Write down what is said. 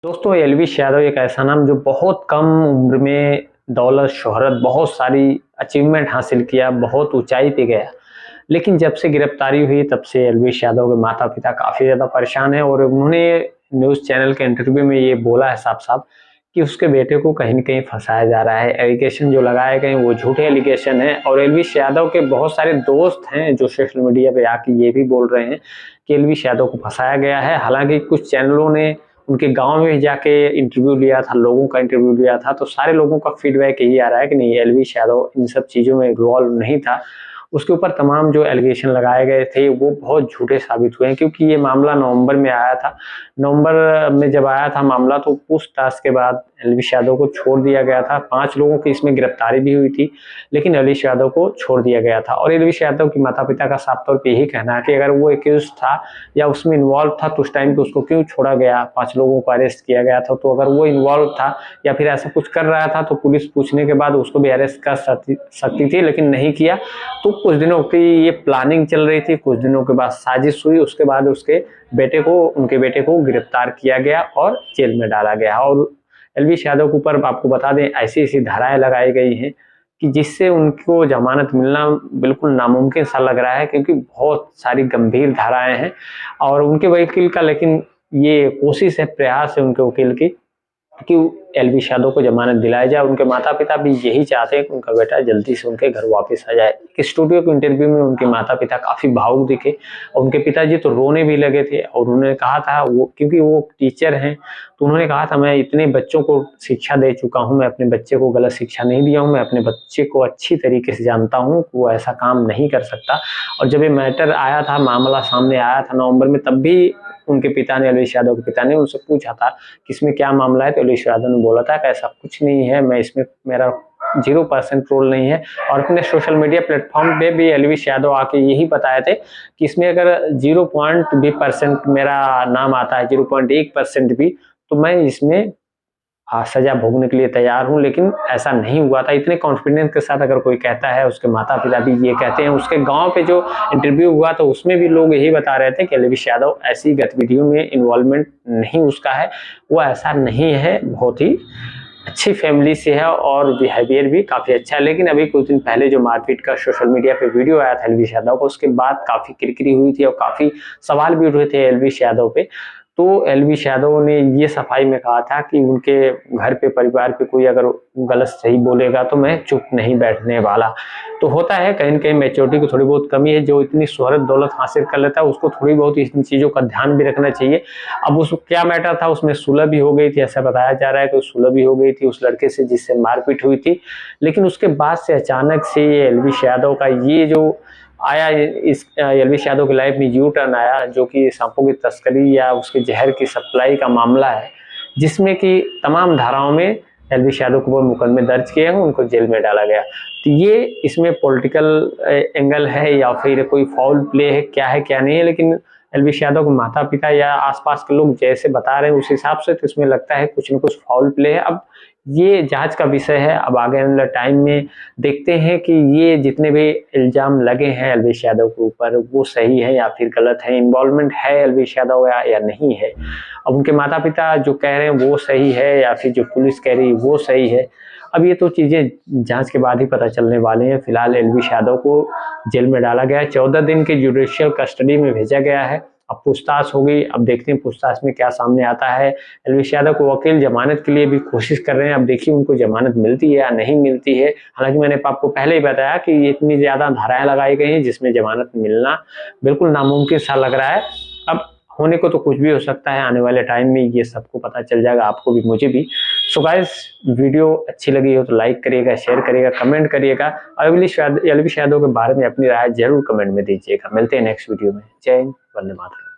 दोस्तों एलविश यादव एक ऐसा नाम जो बहुत कम उम्र में दौलत, शोहरत, बहुत सारी अचीवमेंट हासिल किया, बहुत ऊंचाई पे गया। लेकिन जब से गिरफ्तारी हुई तब से एलविश यादव के माता-पिता काफ़ी ज़्यादा परेशान हैं और उन्होंने न्यूज़ चैनल के इंटरव्यू में ये बोला है साफ-साफ कि उसके बेटे को कहीं न कहीं फँसाया जा रहा है। एलिगेशन जो लगाए गए हैं वो झूठे एलिगेशन हैं और एलविश यादव के बहुत सारे दोस्त हैं जो सोशल मीडिया पे आके ये भी बोल रहे हैं कि एलविश यादव को फँसाया गया है। हालाँकि कुछ चैनलों ने उनके गाँव में जाके इंटरव्यू लिया था, लोगों का इंटरव्यू लिया था, तो सारे लोगों का फीडबैक यही आ रहा है कि नहीं एलविश यादव इन सब चीज़ों में इन्वॉल्व नहीं था। उसके ऊपर तमाम जो एलिगेशन लगाए गए थे वो बहुत झूठे साबित हुए हैं क्योंकि ये मामला नवंबर में आया था। नवंबर में जब आया था मामला तो पूछताछ के बाद एलविश यादव को छोड़ दिया गया था। 5 लोगों की इसमें गिरफ्तारी भी हुई थी, लेकिन एलविश यादव को छोड़ दिया गया था और एलविश यादव के माता-पिता का साफ तौर पे यही कहना है कि अगर वो एक्यूज़्ड था या उसमें इन्वॉल्व था तो उस टाइम पे उसको क्यों छोड़ा गया? 5 लोगों को अरेस्ट किया गया था, तो अगर वो इन्वॉल्व था या फिर ऐसा कुछ कर रहा था तो पुलिस पूछने के बाद उसको भी अरेस्ट कर सकती थी, लेकिन नहीं किया। तो कुछ दिनों की ये प्लानिंग चल रही थी, कुछ दिनों के बाद साजिश हुई, उसके बाद उनके बेटे को गिरफ्तार किया गया और जेल में डाला गया और एलविश यादव के ऊपर आपको बता दें ऐसी-ऐसी धाराएँ लगाई गई हैं कि जिससे उनको ज़मानत मिलना बिल्कुल नामुमकिन सा लग रहा है क्योंकि बहुत सारी गंभीर धाराएँ हैं और उनके वकील का लेकिन ये कोशिश है, प्रयास है उनके वकील की कि एलविश यादव को जमानत दिलाई जाए। उनके माता-पिता भी यही चाहते हैं कि उनका बेटा जल्दी से उनके घर वापस आ जाए। एक स्टूडियो के इंटरव्यू में उनके माता-पिता काफ़ी भावुक दिखे और उनके पिताजी तो रोने भी लगे थे और उन्होंने कहा था वो क्योंकि वो टीचर हैं, तो उन्होंने कहा था मैं इतने बच्चों को शिक्षा दे चुका हूँ, मैं अपने बच्चे को गलत शिक्षा नहीं दिया हूँ, मैं अपने बच्चे को अच्छी तरीके से जानता हूँ कि वो ऐसा काम नहीं कर सकता। और जब ये मैटर आया था, मामला सामने आया था नवंबर में तब भी उनके पिता ने एलविश यादव के पिता ने उनसे पूछा था कि इसमें क्या मामला है? तो एलविश यादव ने बोला था कि ऐसा कुछ नहीं है, मैं इसमें मेरा 0% रोल नहीं है और अपने सोशल मीडिया प्लेटफ़ॉर्म पे भी एलविश यादव आके यही बताए थे कि इसमें अगर 0 पॉइंट भी परसेंट मेरा नाम आता है, 0.1% भी, तो मैं इसमें सज़ा भोगने के लिए तैयार हूँ, लेकिन ऐसा नहीं हुआ था। इतने कॉन्फिडेंस के साथ अगर कोई कहता है, उसके माता-पिता भी ये कहते हैं, उसके गाँव पे जो इंटरव्यू हुआ तो उसमें भी लोग यही बता रहे थे कि एलविश यादव ऐसी गतिविधियों में इन्वॉल्वमेंट नहीं उसका है, वो ऐसा नहीं है, बहुत ही अच्छी फैमिली से है और बिहेवियर भी काफ़ी अच्छा है। लेकिन अभी कुछ दिन पहले जो मारपीट का सोशल मीडिया पे वीडियो आया था एलविश यादव का, उसके बाद काफ़ी किरकिरी हुई थी और काफ़ी सवाल भी उठ रहे थे एलविश यादव पे। तो एलविश यादव ने ये सफाई में कहा था कि उनके घर पे, परिवार पे कोई अगर गलत-सही बोलेगा तो मैं चुप नहीं बैठने वाला। तो होता है कहीं न कहीं मैच्योरिटी की थोड़ी बहुत कमी है, जो इतनी शोहरत, दौलत हासिल कर लेता है उसको थोड़ी बहुत इन चीज़ों का ध्यान भी रखना चाहिए। अब उस क्या मैटर था उसमें सुलह भी हो गई थी, ऐसा बताया जा रहा है कि सुलह भी हो गई थी उस लड़के से जिससे मारपीट हुई थी। लेकिन उसके बाद से अचानक से ये एलविश यादव का ये जो आया इस एलविश यादव की लाइफ में यू टर्न आया जो कि सांपों की तस्करी या उसके जहर की सप्लाई का मामला है, जिसमें कि तमाम धाराओं में एलविश यादव के ऊपर मुकदमे दर्ज किए हैं, उनको जेल में डाला गया। तो ये इसमें पॉलिटिकल एंगल है या फिर कोई फाउल प्ले है, क्या नहीं है, लेकिन एलविश यादव के माता-पिता या आस-पास के लोग जैसे बता रहे हैं उस हिसाब से तो इसमें लगता है कुछ न कुछ फाउल प्ले है। अब ये जाँच का विषय है, अब आगे आने वाले टाइम में देखते हैं कि ये जितने भी इल्ज़ाम लगे हैं एलविश यादव के ऊपर वो सही है या फिर गलत है, इन्वॉल्वमेंट है एलविश यादव या नहीं है। अब उनके माता-पिता जो कह रहे हैं वो सही है या फिर जो पुलिस कह रही है वो सही है। अब ये तो चीज़ें जाँच के बाद ही पता चलने वाली हैं। फिलहाल एलविश यादव को जेल में डाला गया है, 14 दिन की जुडिशियल कस्टडी में भेजा गया है। अब पूछताछ होगी, अब देखते हैं पूछताछ में क्या सामने आता है। एलविश यादव को वकील जमानत के लिए भी कोशिश कर रहे हैं, अब देखिए उनको जमानत मिलती है या नहीं मिलती है। हालाँकि मैंने आपको पहले ही बताया कि ये इतनी ज़्यादा धाराएँ लगाई गई हैं जिसमें जमानत मिलना बिल्कुल नामुमकिन सा लग रहा है। अब होने को तो कुछ भी हो सकता है, आने वाले टाइम में ये सबको पता चल जाएगा, आपको भी मुझे भी। सो गाइस वीडियो अच्छी लगी हो तो लाइक करिएगा, शेयर करिएगा, कमेंट करिएगा और एलविश यादव के बारे में अपनी राय ज़रूर कमेंट में दीजिएगा। मिलते हैं नेक्स्ट वीडियो में। जय हिंद, वंदे मातरम।